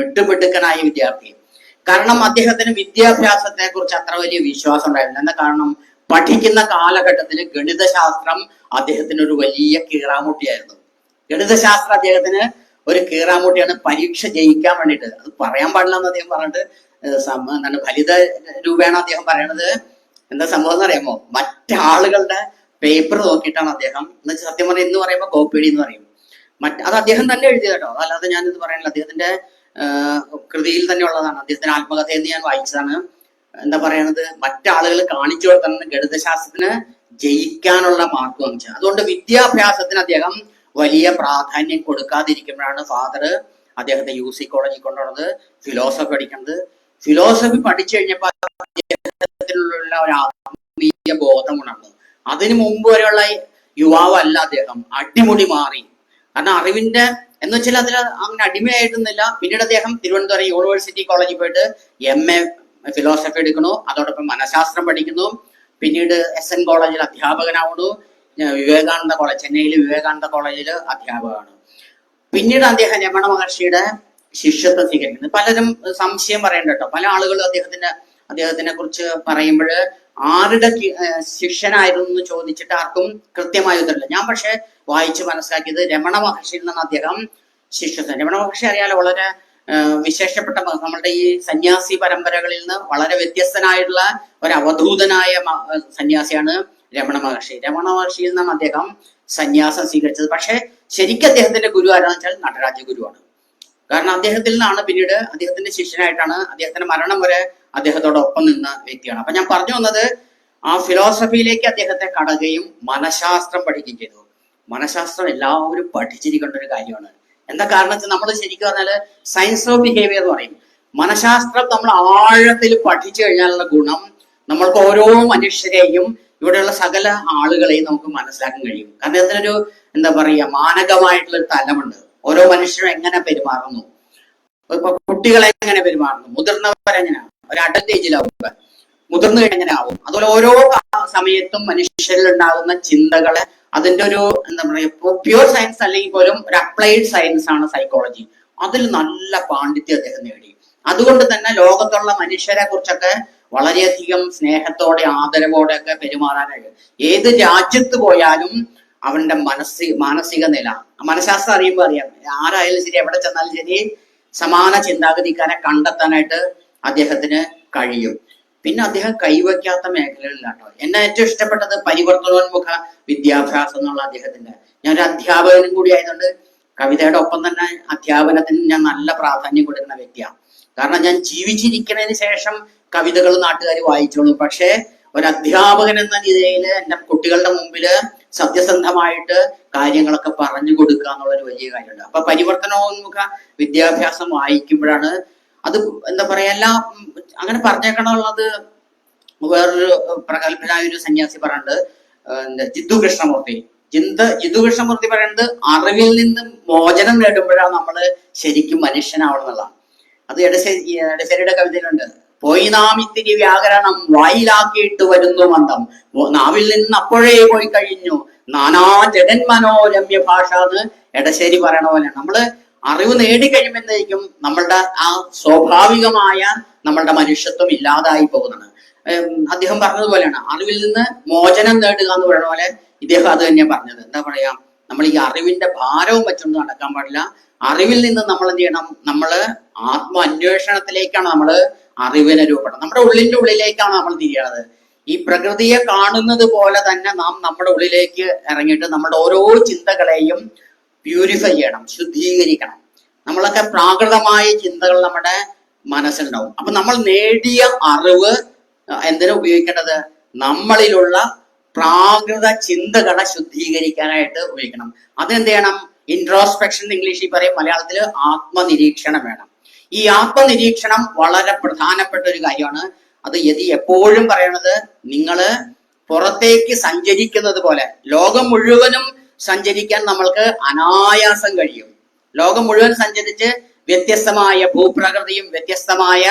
മിടുക്കനായ വിദ്യാർത്ഥി. കാരണം അദ്ദേഹത്തിന് വിദ്യാഭ്യാസത്തെ കുറിച്ച് അത്ര വലിയ വിശ്വാസം ഉണ്ടായിരുന്നു. എന്താ കാരണം? പഠിക്കുന്ന കാലഘട്ടത്തിൽ ഗണിതശാസ്ത്രം അദ്ദേഹത്തിന് ഒരു വലിയ കീറാമുട്ടിയായിരുന്നു. ഗണിതശാസ്ത്രം അദ്ദേഹത്തിന് ഒരു കീറാമുട്ടിയാണ്. പരീക്ഷ ജയിക്കാൻ വേണ്ടിയിട്ട്, അത് പറയാൻ പാടില്ല എന്ന് അദ്ദേഹം പറഞ്ഞിട്ട് എന്താണ് ഫലിത രൂപേണ അദ്ദേഹം പറയണത്. എന്താ സംഭവം എന്ന് അറിയാമോ? മറ്റാളുകളുടെ പേപ്പർ നോക്കിയിട്ടാണ് അദ്ദേഹം, എന്ന് വെച്ചാൽ സത്യം പറഞ്ഞാൽ എന്ന് പറയുമ്പോൾ കോപ്പിയടി എന്ന് പറയും. അത് അദ്ദേഹം തന്നെ എഴുതിയ കേട്ടോ, അല്ലാതെ ഞാനിത് പറയാനില്ല. അദ്ദേഹത്തിന്റെ കൃതിയിൽ തന്നെ ഉള്ളതാണ്. അദ്ദേഹത്തിന്റെ ആത്മകഥ എന്ന് ഞാൻ വായിച്ചതാണ്. എന്താ പറയണത്, മറ്റാളുകൾ കാണിച്ചു കൊടുക്കുന്ന ഗണിതശാസ്ത്രത്തിന് ജയിക്കാനുള്ള മാർക്ക് വാങ്ങിച്ചത്. അതുകൊണ്ട് വിദ്യാഭ്യാസത്തിന് അദ്ദേഹം വലിയ പ്രാധാന്യം കൊടുക്കാതിരിക്കുമ്പോഴാണ് ഫാദർ അദ്ദേഹത്തെ UC കോളേജിൽ കൊണ്ടുവന്നത്, ഫിലോസഫി പഠിക്കുന്നത്. ഫിലോസഫി പഠിച്ചു കഴിഞ്ഞപ്പോൾ അദ്ദേഹത്തിനുള്ള ഒരു ആത്മീയ ബോധം ഉണർന്നു. അതിനു മുമ്പ് വരെയുള്ള യുവാവല്ല അദ്ദേഹം, അടിമുടി മാറി. കാരണം അറിവിന്റെ എന്ന് വെച്ചാൽ അതിൽ അങ്ങനെ അടിമയായിട്ടൊന്നുമില്ല. പിന്നീട് അദ്ദേഹം തിരുവനന്തപുരം യൂണിവേഴ്സിറ്റി കോളേജിൽ പോയിട്ട് MA ഫിലോസഫി എടുക്കണു, അതോടൊപ്പം മനഃശാസ്ത്രം പഠിക്കുന്നു. പിന്നീട് SN കോളേജിൽ അധ്യാപകനാവുന്നു. വിവേകാനന്ദ കോളേജ്, ചെന്നൈയിലെ വിവേകാനന്ദ കോളേജിൽ അധ്യാപകനാണ്. പിന്നീട് അദ്ദേഹം രമണ മഹർഷിയുടെ ശിഷ്യത്വം സ്വീകരിക്കുന്നത്. പലരും സംശയം പറയണ്ട കേട്ടോ, പല ആളുകളും അദ്ദേഹത്തിനെ കുറിച്ച് പറയുമ്പോൾ ആരുടെ ശിഷ്യനായിരുന്നു എന്ന് ചോദിച്ചിട്ട് ആർക്കും കൃത്യമായ ഉത്തരമില്ല. ഞാൻ പക്ഷെ വായിച്ച് മനസ്സിലാക്കിയത് രമണ മഹർഷിയിൽ നിന്നാണ് അദ്ദേഹം ശിഷ്യത്വം. രമണ മഹർഷി അറിയാലോ, വളരെ വിശേഷപ്പെട്ട നമ്മളുടെ ഈ സന്യാസി പരമ്പരകളിൽ നിന്ന് വളരെ വ്യത്യസ്തനായിട്ടുള്ള ഒരു അവധൂതനായ സന്യാസിയാണ് രമണ മഹർഷി. രമണ മഹർഷിയിൽ നിന്നാണ് അദ്ദേഹം സന്യാസം സ്വീകരിച്ചത്. പക്ഷെ ശരിക്കും അദ്ദേഹത്തിന്റെ ഗുരു ആരാന്ന് വെച്ചാൽ നടരാജ ഗുരുവാണ്. കാരണം അദ്ദേഹത്തിൽ നിന്നാണ് പിന്നീട് അദ്ദേഹത്തിന്റെ ശിഷ്യനായിട്ടാണ്, അദ്ദേഹത്തിന്റെ മരണം വരെ അദ്ദേഹത്തോടൊപ്പം നിന്ന വ്യക്തിയാണ്. അപ്പൊ ഞാൻ പറഞ്ഞു വന്നത്, ആ ഫിലോസഫിയിലേക്ക് അദ്ദേഹത്തെ കടകുകയും മനഃശാസ്ത്രം പഠിക്കുകയും ചെയ്തു. മനഃശാസ്ത്രം എല്ലാവരും പഠിച്ചിരിക്കേണ്ട ഒരു കാര്യമാണ്. എന്താ കാരണം വെച്ചാൽ നമ്മൾ ശരിക്കും പറഞ്ഞാല് സയൻസ് ഓഫ് ബിഹേവിയർ എന്ന് പറയും. മനഃശാസ്ത്രം നമ്മൾ ആഴത്തിൽ പഠിച്ചു കഴിഞ്ഞാലുള്ള ഗുണം, നമ്മൾക്ക് ഓരോ മനുഷ്യരെയും ഇവിടെയുള്ള സകല ആളുകളെയും നമുക്ക് മനസ്സിലാക്കാൻ കഴിയും. കാരണം അതിനൊരു എന്താ പറയുക, മാനകമായിട്ടുള്ള ഒരു തലമുണ്ട്. ഓരോ മനുഷ്യരും എങ്ങനെ പെരുമാറുന്നു, ഇപ്പൊ കുട്ടികളെ എങ്ങനെ പെരുമാറുന്നു, മുതിർന്നവരെങ്ങനെ, ഒരു അഡൽട്ട് ഏജിലാവുക, മുതിർന്നു കഴിഞ്ഞെങ്ങനെ ആവും. അതുപോലെ ഓരോ സമയത്തും മനുഷ്യരിൽ ഉണ്ടാകുന്ന ചിന്തകളെ, അതിന്റെ ഒരു എന്താ പറയുക, പ്യൂർ സയൻസ് അല്ലെങ്കിൽ പോലും ഒരു അപ്ലൈഡ് സയൻസ് ആണ് സൈക്കോളജി. അതിൽ നല്ല പാണ്ഡിത്യം അദ്ദേഹം നേടി. അതുകൊണ്ട് തന്നെ ലോകത്തുള്ള മനുഷ്യരെ കുറിച്ചൊക്കെ വളരെയധികം സ്നേഹത്തോടെ ആദരവോടെ ഒക്കെ പെരുമാറാനായിട്ട് ഏത് രാജ്യത്ത് പോയാലും അവന്റെ മാനസിക നില, മനഃശാസ്ത്രം അറിയുമ്പോൾ അറിയാം, ആരായാലും ശരി, എവിടെ ചെന്നാലും ശരി, സമാന ചിന്താഗതിക്കാരെ കണ്ടെത്താനായിട്ട് അദ്ദേഹത്തിന് കഴിയും. പിന്നെ അദ്ദേഹം കൈവയ്ക്കാത്ത മേഖലകളിലാട്ടോ. എന്നെ ഏറ്റവും ഇഷ്ടപ്പെട്ടത് പരിവർത്തനോന്മുഖ വിദ്യാഭ്യാസം എന്നുള്ള അദ്ദേഹത്തിന്റെ. ഞാൻ ഒരു അധ്യാപകനും കൂടി ആയതുകൊണ്ട് കവിതയുടെ ഒപ്പം തന്നെ അധ്യാപനത്തിന് ഞാൻ നല്ല പ്രാധാന്യം കൊടുക്കുന്ന വ്യക്തിയാണ്. കാരണം ഞാൻ ജീവിച്ചിരിക്കുന്നതിന് ശേഷം കവിതകൾ നാട്ടുകാർ വായിച്ചോളൂ, പക്ഷേ ഒരു അധ്യാപകൻ എന്ന നിലയിൽ എന്റെ കുട്ടികളുടെ മുമ്പില് സത്യസന്ധമായിട്ട് കാര്യങ്ങളൊക്കെ പറഞ്ഞു കൊടുക്കുക എന്നുള്ളൊരു വലിയ കാര്യമുണ്ട്. അപ്പൊ പരിവർത്തനോന്മുഖ വിദ്യാഭ്യാസം വായിക്കുമ്പോഴാണ് അത് എന്താ പറയാ, എല്ലാം അങ്ങനെ പറഞ്ഞേക്കണുള്ളത്. വേറൊരു പ്രഗത്ഭനായ ഒരു സന്യാസി പറയുന്നത്, ജിദ്ദു കൃഷ്ണമൂർത്തി പറയുന്നത്, അറിവിൽ നിന്ന് മോചനം നേടുമ്പോഴാണ് നമ്മള് ശരിക്കും മനുഷ്യനാവണമെന്നുള്ളതാണ്. അത് എടശ്ശേരിയുടെ കവിതയിലുണ്ട്. പോയി നാം ഇത്തിരി വ്യാകരണം വായിലാക്കിയിട്ട് വരുന്നു മന്ദം, നാവിൽ നിന്ന് അപ്പോഴേ പോയി കഴിഞ്ഞു നാനാ ജഗന്മനോരമ്യ ഭാഷ എന്ന് എടശ്ശേരി പറയണ പോലെയാണ്. നമ്മള് അറിവ് നേടിക്കഴിയുമ്പോഴത്തേക്കും നമ്മളുടെ ആ സ്വാഭാവികമായ നമ്മളുടെ മനുഷ്യത്വം ഇല്ലാതായി പോകുന്നതാണ്. അദ്ദേഹം പറഞ്ഞതുപോലെയാണ്, അറിവിൽ നിന്ന് മോചനം നേടുക എന്ന് പറയുന്ന പോലെ ഇദ്ദേഹം അത് തന്നെയാണ് പറഞ്ഞത്. എന്താ പറയാ, നമ്മൾ ഈ അറിവിന്റെ ഭാരവും വെച്ചൊന്നും നടക്കാൻ പാടില്ല. അറിവിൽ നിന്ന് നമ്മൾ എന്ത് ചെയ്യണം, നമ്മള് ആത്മ അന്വേഷണത്തിലേക്കാണ് നമ്മള് അറിവിനെ രൂപപ്പെടണം. നമ്മുടെ ഉള്ളിന്റെ ഉള്ളിലേക്കാണ് നമ്മൾ തിരിയണത്. ഈ പ്രകൃതിയെ കാണുന്നത് പോലെ തന്നെ നാം നമ്മുടെ ഉള്ളിലേക്ക് ഇറങ്ങിയിട്ട് നമ്മുടെ ഓരോ ചിന്തകളെയും പ്യൂരിഫൈ ചെയ്യണം, ശുദ്ധീകരിക്കണം. നമ്മളൊക്കെ പ്രാകൃതമായ ചിന്തകൾ നമ്മുടെ മനസ്സിലുണ്ടാവും. അപ്പൊ നമ്മൾ നേടിയ അറിവ് എന്തിനാ ഉപയോഗിക്കേണ്ടത്? നമ്മളിലുള്ള പ്രാകൃത ചിന്തകളെ ശുദ്ധീകരിക്കാനായിട്ട് ഉപയോഗിക്കണം. അതെന്ത് ചെയ്യണം? ഇൻട്രോസ്പെക്ഷൻ ഇംഗ്ലീഷിൽ പറയും, മലയാളത്തിൽ ആത്മനിരീക്ഷണം വേണം. ഈ ആത്മനിരീക്ഷണം വളരെ പ്രധാനപ്പെട്ട ഒരു കാര്യമാണ്. അത് എപ്പോഴും പറയണത്, നിങ്ങള് പുറത്തേക്ക് സഞ്ചരിക്കുന്നത് പോലെ ലോകം മുഴുവനും സഞ്ചരിക്കാൻ നമ്മൾക്ക് അനായാസം കഴിയും. ലോകം മുഴുവൻ സഞ്ചരിച്ച് വ്യത്യസ്തമായ ഭൂപ്രകൃതിയും വ്യത്യസ്തമായ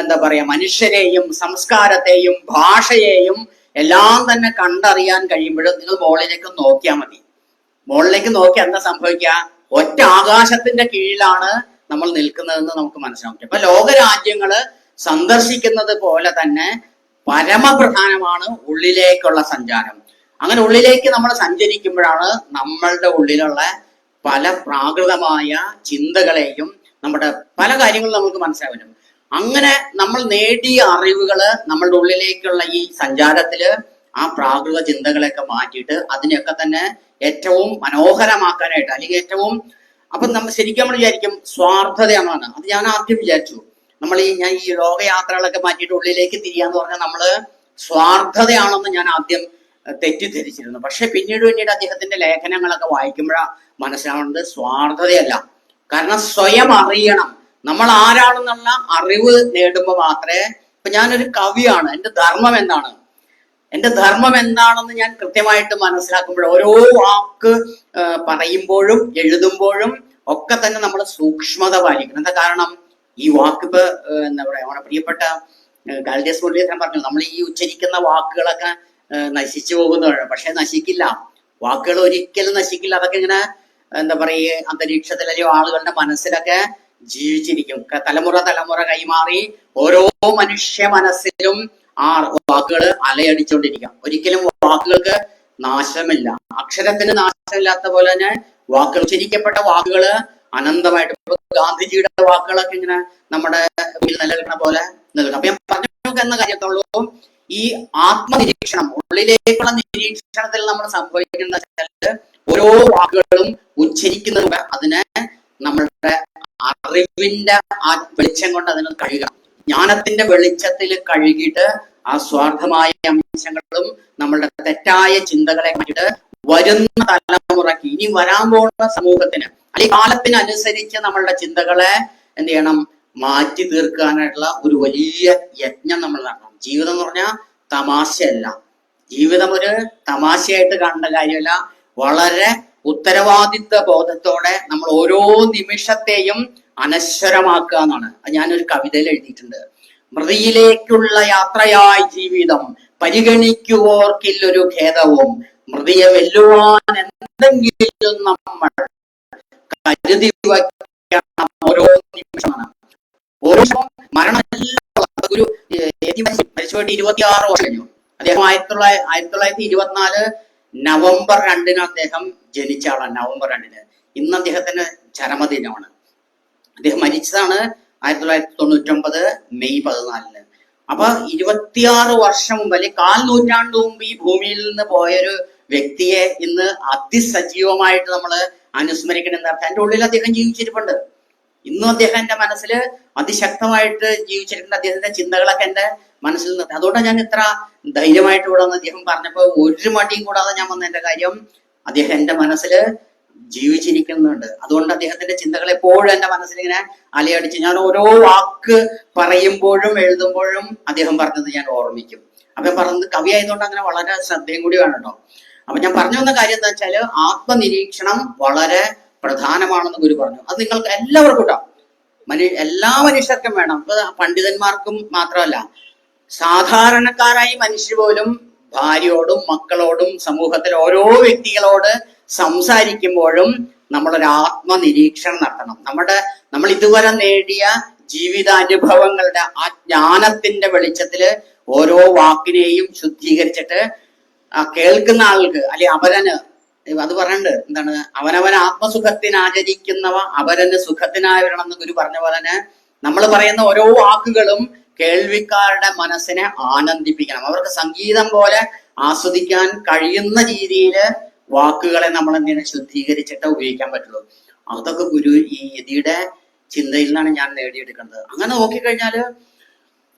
എന്താ പറയാ മനുഷ്യരെയും സംസ്കാരത്തെയും ഭാഷയെയും എല്ലാം തന്നെ കണ്ടറിയാൻ കഴിയുമ്പോഴും നിങ്ങൾ മുകളിലേക്ക് നോക്കിയാൽ മതി. മുകളിലേക്ക് നോക്കി എന്താ സംഭവിക്കുക? ഒറ്റ ആകാശത്തിന്റെ കീഴിലാണ് നമ്മൾ നിൽക്കുന്നതെന്ന് നമുക്ക് മനസ്സിലാക്കും. അപ്പൊ ലോകരാജ്യങ്ങള് സന്ദർശിക്കുന്നത് പോലെ തന്നെ പരമപ്രധാനമാണ് ഉള്ളിലേക്കുള്ള സഞ്ചാരം. അങ്ങനെ ഉള്ളിലേക്ക് നമ്മൾ സഞ്ചരിക്കുമ്പോഴാണ് നമ്മളുടെ ഉള്ളിലുള്ള പല പ്രാകൃതമായ ചിന്തകളെയും നമ്മുടെ പല കാര്യങ്ങളും നമുക്ക് മനസ്സിലാവും. അങ്ങനെ നമ്മൾ നേടിയ അറിവുകള് നമ്മളുടെ ഉള്ളിലേക്കുള്ള ഈ സഞ്ചാരത്തില് ആ പ്രാകൃത ചിന്തകളെയൊക്കെ മാറ്റിയിട്ട് അതിനെയൊക്കെ തന്നെ ഏറ്റവും മനോഹരമാക്കാനായിട്ട്, അല്ലെങ്കിൽ ഏറ്റവും അപ്പൊ നമ്മൾ ശരിക്കും നമ്മൾ വിചാരിക്കും സ്വാർത്ഥതയാണ്. അത് ഞാൻ ആദ്യം വിചാരിച്ചു. ഞാൻ ഈ ലോകയാത്രകളൊക്കെ മാറ്റിയിട്ട് ഉള്ളിലേക്ക് തിരിയാന്ന് പറഞ്ഞാൽ നമ്മള് സ്വാർത്ഥതയാണെന്ന് ഞാൻ ആദ്യം തെറ്റിദ്ധരിച്ചിരുന്നു. പക്ഷെ പിന്നീട് അദ്ദേഹത്തിന്റെ ലേഖനങ്ങളൊക്കെ വായിക്കുമ്പോഴാണ് മനസ്സിലാവുന്നത് സ്വാർത്ഥതയല്ല. കാരണം സ്വയം അറിയണം, നമ്മൾ ആരാണെന്നുള്ള അറിവ് നേടുമ്പോൾ മാത്രമേ. ഇപ്പൊ ഞാനൊരു കവിയാണ്, എന്റെ ധർമ്മം എന്താണെന്ന് ഞാൻ കൃത്യമായിട്ട് മനസ്സിലാക്കുമ്പോൾ ഓരോ വാക്ക് പറയുമ്പോഴും എഴുതുമ്പോഴും ഒക്കെ തന്നെ നമ്മൾ സൂക്ഷ്മത പാലിക്കണം. എന്താ കാരണം? ഈ വാക്ക് ഇപ്പൊ എന്താ പറയാ, നമ്മുടെ പ്രിയപ്പെട്ട ഗാൽഡിയസ് മുരളീധരൻ പറഞ്ഞു, നമ്മൾ ഈ ഉച്ചരിക്കുന്ന വാക്കുകളൊക്കെ നശിച്ചു പോകുന്നതാണ്. പക്ഷെ നശിക്കില്ല, വാക്കുകൾ ഒരിക്കലും നശിക്കില്ല. അതൊക്കെ ഇങ്ങനെ എന്താ പറയുക, അന്തരീക്ഷത്തിൽ അല്ലെങ്കിൽ ആളുകളുടെ മനസ്സിലൊക്കെ ജീവിച്ചിരിക്കും. തലമുറ കൈമാറി ഓരോ മനുഷ്യ മനസ്സിലും ആ വാക്കുകൾ അലയടിച്ചുകൊണ്ടിരിക്കാം. ഒരിക്കലും വാക്കുകൾക്ക് നാശമില്ല. അക്ഷരത്തിന് നാശമില്ലാത്ത പോലെ തന്നെ വാക്കുകൾ, ഉച്ചരിക്കപ്പെട്ട വാക്കുകള് അനന്തമായിട്ട്. ഗാന്ധിജിയുടെ വാക്കുകളൊക്കെ ഇങ്ങനെ നമ്മുടെ നിലനിൽക്കുന്ന പോലെ നിലനിൽക്കും. അപ്പൊ ഞാൻ പറഞ്ഞു എന്ന കാര്യത്തുള്ളൂ, ഈ ആത്മനിരീക്ഷണം, ഉള്ളിലേക്കുള്ള നിരീക്ഷണത്തിൽ നമ്മൾ സംഭവിക്കുന്ന ഓരോ വാക്കുകളും ഉച്ചരിക്കുന്നത് അതിനെ നമ്മളുടെ അറിവിന്റെ ആ വെളിച്ചം കൊണ്ട് അതിന് കഴുകാം. ജ്ഞാനത്തിന്റെ വെളിച്ചത്തിൽ കഴുകിയിട്ട് ആ സ്വാർത്ഥമായ അംശങ്ങളും നമ്മളുടെ തെറ്റായ ചിന്തകളെ മാറ്റിയിട്ട് വരുന്ന തലമുറയ്ക്ക്, ഇനി വരാൻ പോകുന്ന സമൂഹത്തിന് അല്ലെങ്കിൽ കാലത്തിനനുസരിച്ച് നമ്മളുടെ ചിന്തകളെ എന്ത് ചെയ്യണം, മാറ്റി തീർക്കാനായിട്ടുള്ള ഒരു വലിയ യജ്ഞം നമ്മൾ നടത്തണം. ജീവിതം എന്ന് പറഞ്ഞാൽ തമാശയല്ല. ജീവിതം ഒരു തമാശയായിട്ട് കാണേണ്ട കാര്യമല്ല. വളരെ ഉത്തരവാദിത്വ ബോധത്തോടെ നമ്മൾ ഓരോ നിമിഷത്തെയും അനശ്വരമാക്കുക എന്നാണ്. ഞാനൊരു കവിതയിൽ എഴുതിയിട്ടുണ്ട്. മൃതിയിലേക്കുള്ള യാത്രയായി ജീവിതം, പരിഗണിക്കുവോർക്കില്ലൊരു ഖേദവും, മൃതിയെ വെല്ലുവാൻ എന്തെങ്കിലും നമ്മൾ കരുതി വയ്ക്കണം ഓരോ നിമിഷമാണ്. ഓരോ മരണം ഒരു മരിച്ചുപോയിട്ട് 26 വർഷം കഴിഞ്ഞു. അദ്ദേഹം 1924 നവംബർ 2 അദ്ദേഹം ജനിച്ച ആളാണ്. നവംബർ 2 ഇന്ന് അദ്ദേഹത്തിന്റെ ചരമദിനമാണ്. അദ്ദേഹം മരിച്ചതാണ് 1999 മെയ് 14. അപ്പൊ 26 വർഷം മുമ്പ് അല്ലെങ്കിൽ 1/4 നൂറ്റാണ്ട് മുമ്പ് ഈ ഭൂമിയിൽ നിന്ന് പോയൊരു വ്യക്തിയെ ഇന്ന് അതിസജീവമായിട്ട് നമ്മൾ അനുസ്മരിക്കണം. എന്റെ ഉള്ളിൽ അദ്ദേഹം ജീവിച്ചിരിപ്പുണ്ട്. ഇന്നും അദ്ദേഹം എന്റെ മനസ്സിൽ അതിശക്തമായിട്ട് ജീവിച്ചിട്ടുണ്ട്. അദ്ദേഹത്തിന്റെ ചിന്തകളൊക്കെ എന്റെ മനസ്സിൽ നിന്ന്. അതുകൊണ്ടാണ് ഞാൻ ഇത്ര ധൈര്യമായിട്ട് ഇവിടെ വന്ന് അദ്ദേഹം പറഞ്ഞപ്പോ ഒരു മടിയും കൂടാതെ ഞാൻ വന്നതിന്റെ കാര്യം, അദ്ദേഹം എന്റെ മനസ്സിൽ ജീവിച്ചിരിക്കുന്നുണ്ട്. അതുകൊണ്ട് അദ്ദേഹത്തിന്റെ ചിന്തകൾ എപ്പോഴും എന്റെ മനസ്സിൽ ഇങ്ങനെ അലയടിച്ച് ഞാൻ ഓരോ വാക്ക് പറയുമ്പോഴും എഴുതുമ്പോഴും അദ്ദേഹം പറഞ്ഞത് ഞാൻ ഓർമ്മിക്കും. അപ്പൊ പറഞ്ഞത് കവി ആയതുകൊണ്ട് അങ്ങനെ വളരെ ശ്രദ്ധയും കൂടി വേണം കേട്ടോ. അപ്പൊ ഞാൻ പറഞ്ഞു വന്ന കാര്യം എന്താ വെച്ചാല്, ആത്മനിരീക്ഷണം വളരെ പ്രധാനമാണെന്ന് ഗുരു പറഞ്ഞു. അത് നിങ്ങൾക്ക് എല്ലാവർക്കും കേട്ടോ, എല്ലാ മനുഷ്യർക്കും വേണം. ഇപ്പൊ പണ്ഡിതന്മാർക്കും മാത്രമല്ല, സാധാരണക്കാരായ മനുഷ്യർ പോലും ഭാര്യയോടും മക്കളോടും സമൂഹത്തിലെ ഓരോ വ്യക്തികളോട് സംസാരിക്കുമ്പോഴും നമ്മളൊരു ആത്മനിരീക്ഷണം നടത്തണം. നമ്മൾ ഇതുവരെ നേടിയ ജീവിതാനുഭവങ്ങളുടെ ആ ജ്ഞാനത്തിന്റെ വെളിച്ചത്തില് ഓരോ വാക്കിനെയും ശുദ്ധീകരിച്ചിട്ട് കേൾക്കുന്ന ആൾക്ക് അല്ലെ അവരന് അത് പറയണ്ട് എന്താണ്, അവനവൻ ആത്മസുഖത്തിനാചരിക്കുന്നവ അവരന് സുഖത്തിനായി വരണം എന്ന് ഗുരു പറഞ്ഞ പോലെ തന്നെ നമ്മൾ പറയുന്ന ഓരോ വാക്കുകളും കേൾവിക്കാരുടെ മനസ്സിനെ ആനന്ദിപ്പിക്കണം. അവർക്ക് സംഗീതം പോലെ ആസ്വദിക്കാൻ കഴിയുന്ന രീതിയിൽ വാക്കുകളെ നമ്മൾ എന്തിനെ ശുദ്ധീകരിച്ചിട്ട് ഉപയോഗിക്കാൻ പറ്റുള്ളൂ. അതൊക്കെ ഗുരു ഈ യതിയുടെ ചിന്തയിൽ നിന്നാണ് ഞാൻ നേടിയെടുക്കുന്നത്. അങ്ങനെ നോക്കിക്കഴിഞ്ഞാല്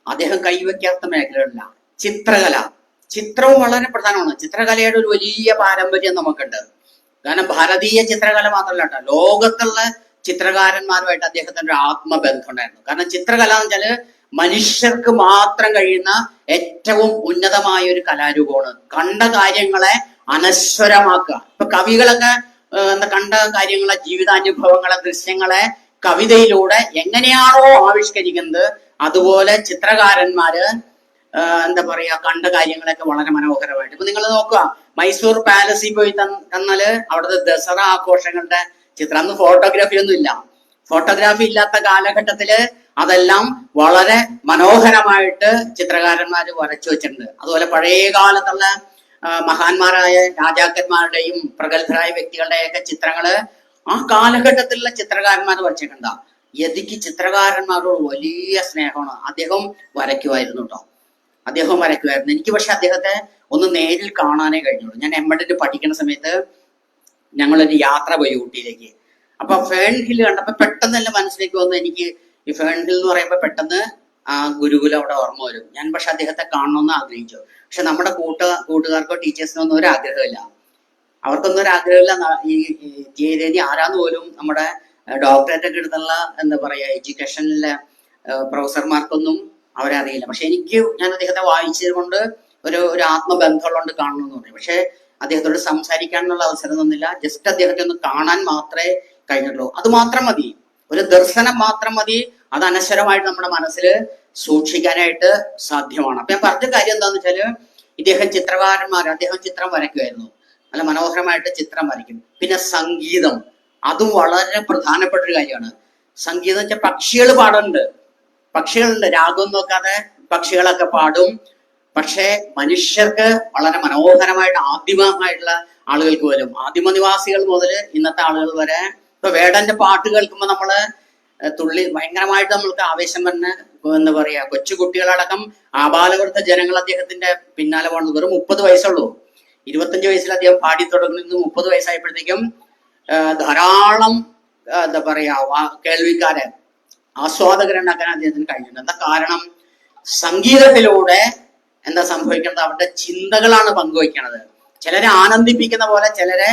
അദ്ദേഹം കൈവയ്ക്കാത്ത മേഖലകളില്ല. ചിത്രവും വളരെ പ്രധാനമാണ്. ചിത്രകലയുടെ ഒരു വലിയ പാരമ്പര്യം നമുക്കുണ്ട്. കാരണം ഭാരതീയ ചിത്രകല മാത്രമല്ല കേട്ടോ, ലോകത്തുള്ള ചിത്രകാരന്മാരുമായിട്ട് അദ്ദേഹത്തിന് ഒരു ആത്മബന്ധം ഉണ്ടായിരുന്നു. കാരണം ചിത്രകല എന്ന് വെച്ചാല് മനുഷ്യർക്ക് മാത്രം കഴിയുന്ന ഏറ്റവും ഉന്നതമായ ഒരു കലാരൂപമാണ്. കണ്ട കാര്യങ്ങളെ അനശ്വരമാക്കുക. ഇപ്പൊ കവികളൊക്കെ കണ്ട കാര്യങ്ങളെ, ജീവിതാനുഭവങ്ങളെ, ദൃശ്യങ്ങളെ കവിതയിലൂടെ എങ്ങനെയാണോ ആവിഷ്കരിക്കുന്നത്, അതുപോലെ ചിത്രകാരന്മാര് എന്താ പറയാ, കണ്ട കാര്യങ്ങളൊക്കെ വളരെ മനോഹരമായിട്ട്. ഇപ്പൊ നിങ്ങൾ നോക്കുക, മൈസൂർ പാലസിൽ പോയി തന്നാല് അവിടുത്തെ ദസറ ആഘോഷങ്ങളുടെ ചിത്രം. അന്ന് ഫോട്ടോഗ്രാഫി ഒന്നും ഇല്ല. ഫോട്ടോഗ്രാഫി ഇല്ലാത്ത കാലഘട്ടത്തില് അതെല്ലാം വളരെ മനോഹരമായിട്ട് ചിത്രകാരന്മാര് വരച്ചു വെച്ചിട്ടുണ്ട്. അതുപോലെ പഴയ കാലത്തുള്ള മഹാന്മാരായ രാജാക്കന്മാരുടെയും പ്രഗത്ഭരായ വ്യക്തികളുടെയൊക്കെ ചിത്രങ്ങള് ആ കാലഘട്ടത്തിലുള്ള ചിത്രകാരന്മാർ വരച്ചിട്ടുണ്ടാവും. യതിക്ക് ചിത്രകാരന്മാരോട് വലിയ സ്നേഹമാണ്. അദ്ദേഹം വരയ്ക്കുമായിരുന്നു കേട്ടോ, അദ്ദേഹം വരയ്ക്കുമായിരുന്നു. എനിക്ക് പക്ഷെ അദ്ദേഹത്തെ ഒന്ന് നേരിൽ കാണാനേ കഴിഞ്ഞുള്ളൂ. ഞാൻ എമ്മഡിന് പഠിക്കുന്ന സമയത്ത് ഞങ്ങളൊരു യാത്ര പോയി ഊട്ടിയിലേക്ക്. അപ്പൊ ഫേൺ ഹിൽ കണ്ടപ്പോ പെട്ടെന്ന് എന്റെ മനസ്സിലേക്ക് വന്നു, എനിക്ക് ഈ ഫേൺ ഹിൽ എന്ന് പറയുമ്പോ പെട്ടെന്ന് ആ ഗുരുകുലം അവിടെ ഓർമ്മ വരും. ഞാൻ പക്ഷെ അദ്ദേഹത്തെ കാണണമെന്ന് ആഗ്രഹിച്ചു. പക്ഷെ നമ്മുടെ കൂട്ടുകാർക്കോ ടീച്ചേഴ്സിനോ ഒന്നും ഒരു ആഗ്രഹമില്ല, അവർക്കൊന്നും ഒരു ആഗ്രഹമില്ല. ഈ ജയദേവി ആരാന്ന് പോലും നമ്മുടെ ഡോക്ടറേറ്റ് ഒക്കെ എടുത്തുള്ള എന്താ പറയാ എഡ്യൂക്കേഷനിലെ പ്രൊഫസർമാർക്കൊന്നും അവരെ അറിയില്ല. പക്ഷെ ഞാൻ അദ്ദേഹത്തെ വായിച്ചത് കൊണ്ട് ഒരു ആത്മബന്ധമുള്ളതുകൊണ്ട് കാണണമെന്ന് പറയും. പക്ഷെ അദ്ദേഹത്തോട് സംസാരിക്കാനുള്ള അവസരം തന്നില്ല. ജസ്റ്റ് അദ്ദേഹത്തെ ഒന്ന് കാണാൻ മാത്രമേ കഴിഞ്ഞുള്ളൂ. അത് മാത്രം മതി, ഒരു ദർശനം മാത്രം മതി, അത് അനശ്വരമായിട്ട് നമ്മുടെ മനസ്സിൽ സൂക്ഷിക്കാനായിട്ട് സാധ്യമാണ്. അപ്പൊ ഞാൻ പറഞ്ഞ കാര്യം എന്താന്ന് വെച്ചാല്, അദ്ദേഹം ചിത്രം വരയ്ക്കുമായിരുന്നു, നല്ല മനോഹരമായിട്ട് ചിത്രം വരയ്ക്കും. പിന്നെ സംഗീതം, അതും വളരെ പ്രധാനപ്പെട്ട ഒരു കാര്യമാണ്. സംഗീതം വെച്ചാൽ പക്ഷികളുണ്ട്, രാഗം നോക്കാതെ പക്ഷികളൊക്കെ പാടും. പക്ഷെ മനുഷ്യർക്ക് വളരെ മനോഹരമായിട്ട് ആദിമമായിട്ടുള്ള ആളുകൾക്ക് വരും, ആദിമ നിവാസികൾ മുതൽ ഇന്നത്തെ ആളുകൾ വരെ. ഇപ്പൊ വേടന്റെ പാട്ട് കേൾക്കുമ്പോൾ നമ്മള് ഭയങ്കരമായിട്ട് നമ്മൾക്ക് ആവേശം തന്നെ, എന്താ പറയാ, കൊച്ചുകുട്ടികളടക്കം ആബാലവൃദ്ധ ജനങ്ങൾ അദ്ദേഹത്തിന്റെ പിന്നാലെ പോകുന്നത്. വെറും 30 വയസ്സുള്ളൂ. 25 വയസ്സിൽ അദ്ദേഹം പാടി തുടങ്ങുന്നത്. 30 വയസ്സായപ്പോഴത്തേക്കും ധാരാളം എന്താ പറയാ കേൾവിക്കാരെ, ആസ്വാദകരുണ്ടാക്കാൻ അദ്ദേഹത്തിന് കഴിഞ്ഞിട്ടുണ്ട്. എന്താ കാരണം? സംഗീതത്തിലൂടെ എന്താ സംഭവിക്കുന്നത്? അവരുടെ ചിന്തകളാണ് പങ്കുവയ്ക്കുന്നത്. ചിലരെ ആനന്ദിപ്പിക്കുന്ന പോലെ ചിലരെ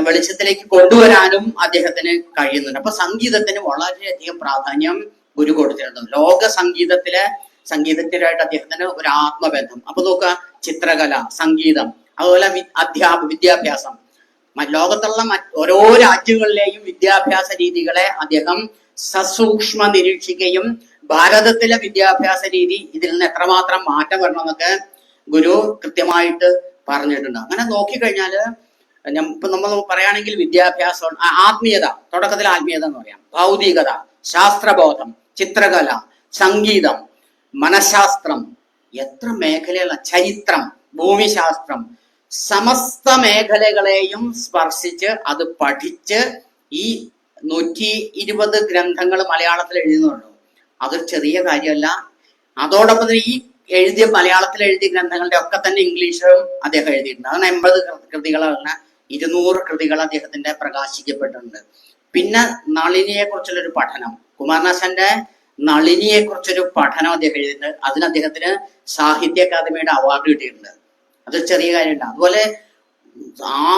വെളിച്ചത്തിലേക്ക് കൊണ്ടുവരാനും അദ്ദേഹത്തിന് കഴിയുന്നുണ്ട്. അപ്പൊ സംഗീതത്തിന് വളരെയധികം പ്രാധാന്യം ഗുരു കൊടുത്തിരുന്നു. ലോക സംഗീതത്തിലായിട്ട് അദ്ദേഹത്തിന് ഒരു ആത്മബന്ധം. അപ്പൊ നോക്കുക, ചിത്രകല, സംഗീതം, അതുപോലെ വിദ്യാഭ്യാസം, ലോകത്തുള്ള ഓരോ രാജ്യങ്ങളിലെയും വിദ്യാഭ്യാസ രീതികളെ അദ്ദേഹം സസൂക്ഷ്മ നിരീക്ഷിക്കുകയും ഭാരതത്തിലെ വിദ്യാഭ്യാസ രീതി ഇതിൽ നിന്ന് എത്രമാത്രം മാറ്റം വരണമെന്നൊക്കെ ഗുരു കൃത്യമായിട്ട് പറഞ്ഞിട്ടുണ്ട്. അങ്ങനെ നോക്കിക്കഴിഞ്ഞാല് ഇപ്പൊ നമ്മൾ പറയുകയാണെങ്കിൽ വിദ്യാഭ്യാസം, ആത്മീയത, തുടക്കത്തിൽ ആത്മീയത എന്ന് പറയാം, ഭൗതികത, ശാസ്ത്രബോധം, ചിത്രകല, സംഗീതം, മനഃശാസ്ത്രം, എത്ര മേഖലയുള്ള ചരിത്രം, ഭൂമിശാസ്ത്രം, സമസ്ത മേഖലകളെയും സ്പർശിച്ച് അത് പഠിച്ച് ഈ 120 ഗ്രന്ഥങ്ങൾ മലയാളത്തിൽ എഴുതുന്നുള്ളൂ. അതൊരു ചെറിയ കാര്യമല്ല. അതോടൊപ്പം തന്നെ ഈ മലയാളത്തിൽ എഴുതിയ ഗ്രന്ഥങ്ങളുടെ ഒക്കെ തന്നെ ഇംഗ്ലീഷിലും അദ്ദേഹം എഴുതിയിട്ടുണ്ട്. അതാണ് 80 കൃതികളാണ്, 200 കൃതികൾ അദ്ദേഹത്തിന്റെ പ്രകാശിക്കപ്പെട്ടിട്ടുണ്ട്. പിന്നെ നളിനിയെ കുറിച്ചുള്ളൊരു പഠനം, കുമാരനാശാന്റെ നളിനിയെ കുറിച്ചൊരു പഠനം അദ്ദേഹം എഴുതിയിട്ടുണ്ട്. അതിന് അദ്ദേഹത്തിന് സാഹിത്യ അക്കാദമിയുടെ അവാർഡ് കിട്ടിയിട്ടുണ്ട്. അതൊരു ചെറിയ കാര്യമല്ല. അതുപോലെ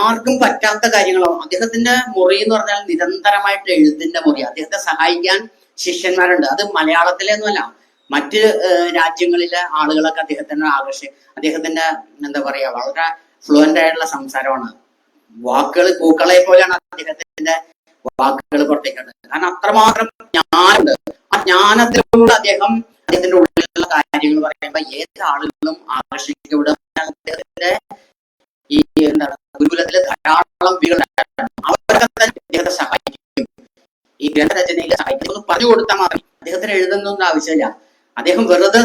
ആർക്കും പറ്റാത്ത കാര്യങ്ങളോ, അദ്ദേഹത്തിന്റെ മുറി എന്ന് പറഞ്ഞാൽ നിരന്തരമായിട്ട് എഴുത്തിന്റെ മുറി. അദ്ദേഹത്തെ സഹായിക്കാൻ ശിഷ്യന്മാരുണ്ട്. അത് മലയാളത്തിലെന്നുമല്ല, മറ്റ് രാജ്യങ്ങളിലെ ആളുകളൊക്കെ അദ്ദേഹത്തിന്റെ എന്താ പറയാ, വളരെ ഫ്ലുവന്റ് ആയിട്ടുള്ള സംസാരമാണ്. പൂക്കളെ പോലെയാണ് അദ്ദേഹത്തിന്റെ വാക്കുകൾ പുറത്തേക്കുണ്ട്. കാരണം അത്രമാത്രം ജ്ഞാനുണ്ട്. ആ ജ്ഞാനത്തിലൂടെ അദ്ദേഹത്തിന്റെ ഉള്ളിലുള്ള കാര്യങ്ങൾ പറയുമ്പോൾ ഏത് ആളുകളും ആകർഷിക്കപ്പെടും. അദ്ദേഹത്തിന്റെ ഈ എന്താണ് ഗുരുകുലത്തിലെ ധാരാളം അവരൊക്കെ അദ്ദേഹത്തെ സഹായിക്കും, ഈ ഗ്രന്ഥരചനയിൽ സഹായിക്കും. ഒന്ന് പറഞ്ഞു കൊടുത്താൽ മാത്രം, അദ്ദേഹത്തിന് എഴുതുന്നൊന്നും ആവശ്യമില്ല. അദ്ദേഹം വെറുതെ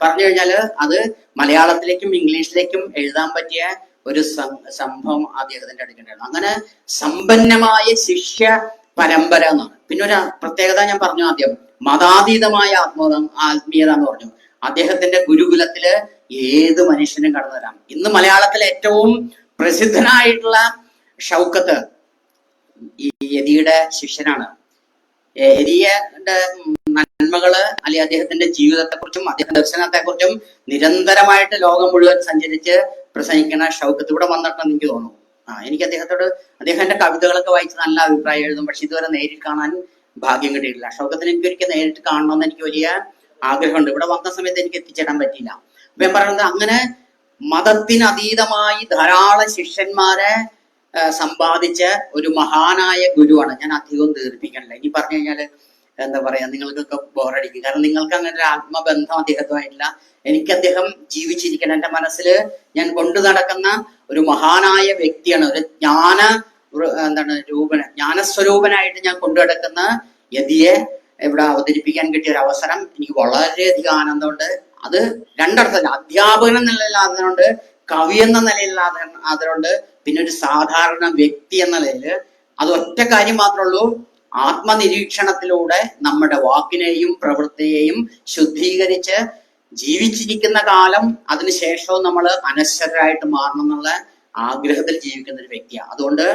പറഞ്ഞു കഴിഞ്ഞാല് അത് മലയാളത്തിലേക്കും ഇംഗ്ലീഷിലേക്കും എഴുതാൻ പറ്റിയ ഒരു സംഭവം അദ്ദേഹത്തിന്റെ അടുക്കുണ്ടായിരുന്നു. അങ്ങനെ സമ്പന്നമായ ശിഷ്യ പരമ്പര എന്നാണ്. പിന്നെ ഒരു പ്രത്യേകത ഞാൻ പറഞ്ഞു ആദ്യം, മതാതീതമായ ആത്മീയത എന്ന് പറഞ്ഞു. അദ്ദേഹത്തിന്റെ ഗുരുകുലത്തില് ഏത് മനുഷ്യനും കടന്നു വരാം. ഇന്ന് മലയാളത്തിലെ ഏറ്റവും പ്രസിദ്ധനായിട്ടുള്ള ഷൗക്കത്ത് ഈ യതിയുടെ ശിഷ്യനാണ്. യതിയുടെ നന്മകള് അല്ലെങ്കിൽ അദ്ദേഹത്തിന്റെ ജീവിതത്തെക്കുറിച്ചും അദ്ദേഹത്തിന്റെ ദർശനത്തെക്കുറിച്ചും നിരന്തരമായിട്ട് ലോകം മുഴുവൻ സഞ്ചരിച്ച് പ്രസംഗിക്കുന്ന ഷൗക്കത്ത് ഇവിടെ വന്നിട്ടെന്ന് എനിക്ക് തോന്നുന്നു. എനിക്ക് അദ്ദേഹത്തിന്റെ കവിതകളൊക്കെ വായിച്ച് നല്ല അഭിപ്രായം എഴുതും. പക്ഷെ ഇതുവരെ നേരിൽ കാണാൻ ഭാഗ്യം കിട്ടിയിട്ടില്ല. ഷൗക്കത്തിന് എനിക്ക് ഒരിക്കൽ നേരിട്ട് കാണണമെന്ന് എനിക്ക് വലിയ ആഗ്രഹമുണ്ട്. ഇവിടെ വന്ന സമയത്ത് എനിക്ക് എത്തിച്ചേരാൻ പറ്റിയില്ല. അപ്പൊ ഞാൻ പറയുന്നത്, അങ്ങനെ മതത്തിനതീതമായി ധാരാളം ശിഷ്യന്മാരെ സമ്പാദിച്ച ഒരു മഹാനായ ഗുരുവാണ്. ഞാൻ അധികം ദീർഘിപ്പിക്കണില്ല. ഇനി പറഞ്ഞു കഴിഞ്ഞാല് എന്താ പറയാ, നിങ്ങൾക്കൊക്കെ ബോറടിക്കും. കാരണം നിങ്ങൾക്ക് അങ്ങനെ ഒരു ആത്മബന്ധം അദ്ദേഹത്തുമായിട്ടില്ല. എനിക്ക് അദ്ദേഹം ജീവിച്ചിരിക്കണം. എന്റെ മനസ്സിൽ ഞാൻ കൊണ്ടു നടക്കുന്ന ഒരു മഹാനായ വ്യക്തിയാണ്. ഒരു ജ്ഞാനസ്വരൂപനായിട്ട് ഞാൻ കൊണ്ടു നടക്കുന്ന യതിയെ ഇവിടെ അവതരിപ്പിക്കാൻ കിട്ടിയ ഒരു അവസരം എനിക്ക് വളരെയധികം ആനന്ദമുണ്ട്. അത് രണ്ടർത്ഥം, അധ്യാപകൻ എന്ന നിലയിൽ ആദരവുണ്ട്, കവി എന്ന നിലയിൽ ആദരവുണ്ട്, പിന്നെ ഒരു സാധാരണ വ്യക്തി എന്ന നിലയിൽ. അത് ഒറ്റ കാര്യം മാത്രമേ ഉള്ളൂ, ആത്മനിരീക്ഷണത്തിലൂടെ നമ്മുടെ വാക്കിനെയും പ്രവൃത്തിയെയും ശുദ്ധീകരിച്ച് ജീവിച്ചിരിക്കുന്ന കാലം അതിനുശേഷവും നമ്മൾ അനശ്വരരായിട്ട് മാറണം എന്നുള്ള ആഗ്രഹത്തിൽ ജീവിക്കുന്ന ഒരു വ്യക്തിയാണ്. അതുകൊണ്ട്